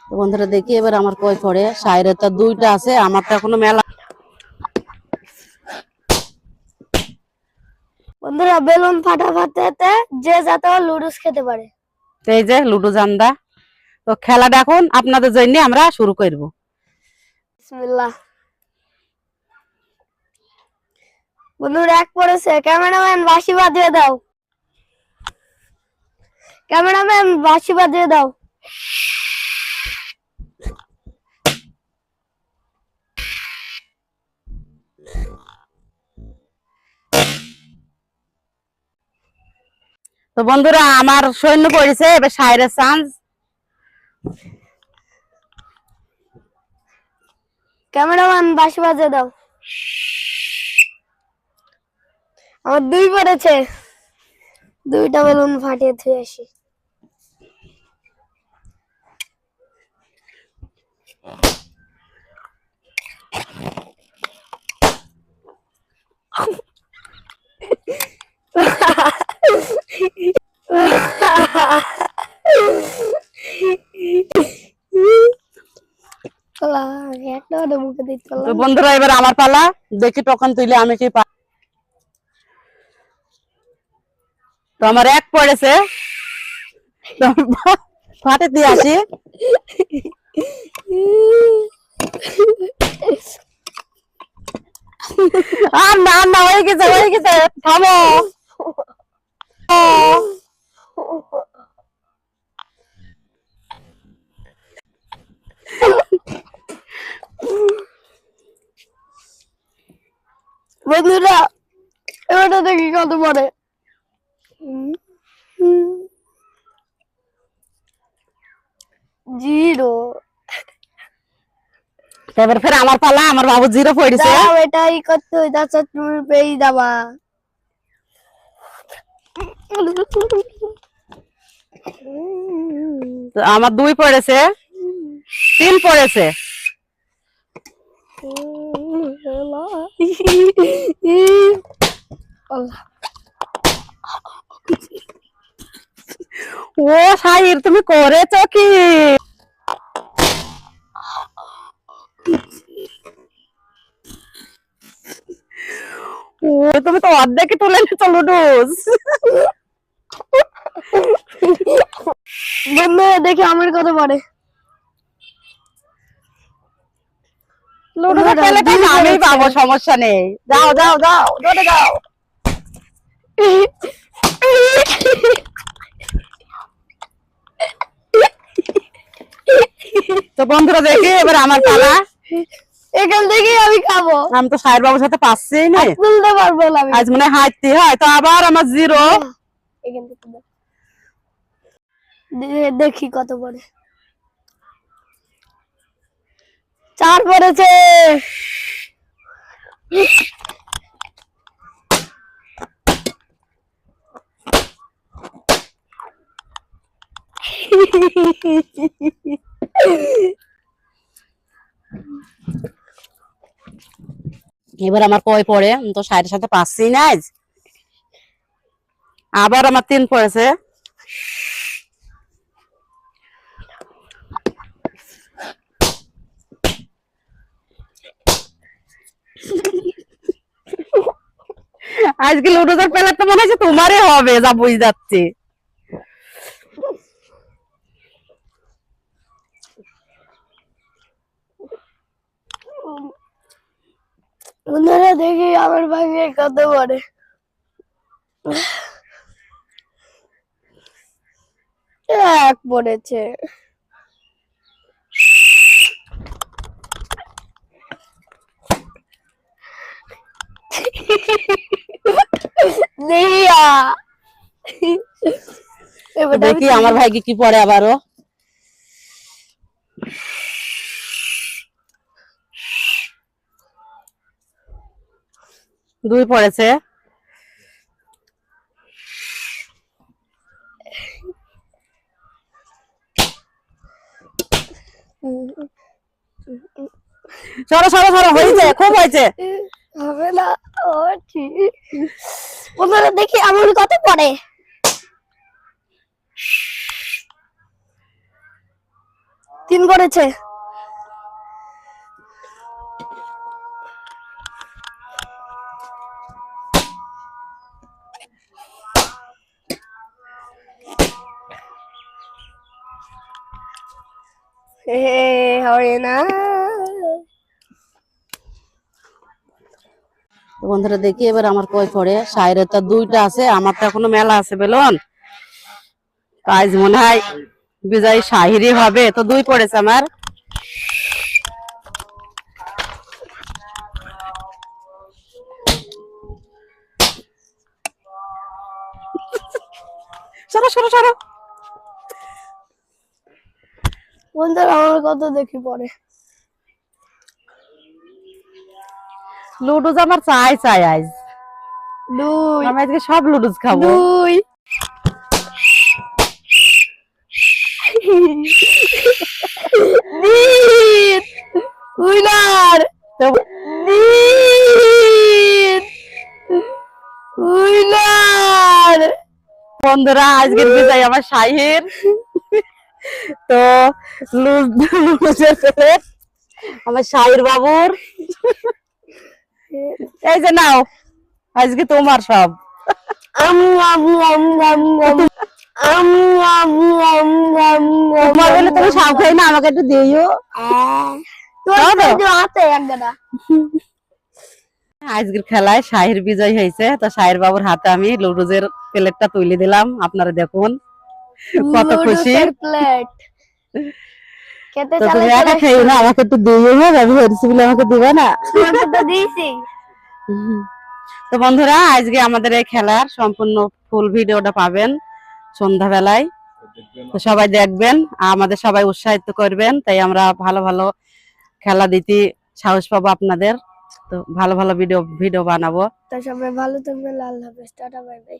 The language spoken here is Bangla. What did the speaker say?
তো বন্ধুরা দেখি এবার আমার কয় পড়ে। সাইরে তো দুইটা আছে, আমার তো এখনো মেলা। বন্ধুরা বেলুন ফাটাতে যে যাতে লুডুস খেতে পারে। এই যে লুডো জান্দা। তো খেলাটা এখন আপনাদের জন্য আমরা শুরু করব। বিসমিল্লাহ। বন্ধুরা এক পড়েছে, ক্যামেরাম্যান বাঁশি বাজিয়ে দাও। ক্যামেরাম্যান বাঁশি বাজিয়ে দাও। তো বন্ধুরা আমার সৈন্য পড়েছে, এবার সাইরের চান্স। ক্যামেরাম্যান বাঁশি বাজিয়ে দাও। আমার দুই পড়েছে, দুইটা বেলুন ফাটিয়ে থুয়ে আসি। তো বন্ধুরা এবার আমার পালা, দেখি তখন তুইলে আমি কি পা। তো আমার এক পড়েছে, ফাটে দিয়ে আসি। আর না না, হয়ে গেছে থামো। বন্ধুরা এবারটা দেখি কত পড়ে। জিরো। এবার ফের আমার পালা, আমার বাবু জিরো পড়েছে। এটাই করতে যাচ্ছে, তুমি পেয়ে যাবা। আমার দুই পড়েছে, তিন পড়েছে। ও সাহির, তুমি করেছো কি? ও তুমি তো অর্ধেকই তুলে নিচ্ছ লুডুস। বন্ধু দেখি আমার কত পড়ে। লুডুস খেলে তো আমি পাবো, সমস্যা নেই। যাও যাও যাও, জোরে যাও। তো বন্ধুরা দেখি এবার আমার পালা। এখান থেকে আমি খাবো। আমি তো সাহের বাবুর সাথে পাচ্ছি না, তুলতে পারবো না আমি। আজ মনে হাঁটতে হয়। তো আবার আমার জিরো। এখান থেকে দেখি কত পড়ে। 4 পড়েছে। এবার আমার কয় পড়ে, আমি তো সাহের সাথে পাচ্ছি না আজ। আবার আমার 3 পড়েছে। আজকে লুডোদের পেলার তো মনে হচ্ছে তোমারই হবে, যা বুঝ যাচ্ছে। বন্ধুরা দেখি আমার ভাগে কত পড়ে। এক পড়েছে। দেখি আমার ভাইকে কি পড়ে আবারও। দুই পড়েছে। সরো সরো সরো, হয়েছে, খুব হয়েছে। হবে না। বন্ধুরা দেখি আমার কত পড়ে। 3 পড়েছে। হবে না। তো বন্ধুরা দেখি এবার আমার কয় পড়ে। শায়ের তো 2টা আছে, আমার তো এখনো মেলা আছে বেলুন। আজ মনে হয় বিজয় শাহিরি হবে। তো 2 পড়েছে আমার। সরো সরো সরো। বন্ধুরা আমার কত দেখি পড়ে। লুডুস আমার চাই চাই আজ। 2 আমি আজকে সব লুডুস খাবো। 2 উইনার তো উইনার। বন্ধুরা আজকের বিজয় আমার শাহির। তো লুডুসের প্লেট আমার শাহির বাবুর। এই যে নাও, আজকে তোমার সব। তোমার বলে তুমি সব খাই না, আমাকে একটু দিও। আজকের খেলায় শাহির বিজয় হয়েছে। তো শাহির বাবুর হাতে আমি লুডুজের প্লেটটা তুলে দিলাম। আপনারা দেখুন কত খুশি। প্লেট খেতে তো চলে তুমি একা খেয়ে না, আমাকে একটু দিও। আমি হেরেছি বলে আমাকে দিবে না। তো দিয়েছি। তো বন্ধুরা আজকে আমাদের এই খেলার সম্পূর্ণ ফুল ভিডিওটা পাবেন সন্ধ্যাবেলায়। তো সবাই দেখবেন, আমাদের সবাই উৎসাহিত করবেন, তাই আমরা ভালো ভালো খেলা দিতে সাহস পাবো আপনাদের। তো ভালো ভালো ভিডিও বানাবো। তো সবাই ভালো থাকবেন। আল্লাহ হাফেজ, টাটা, বাই বাই।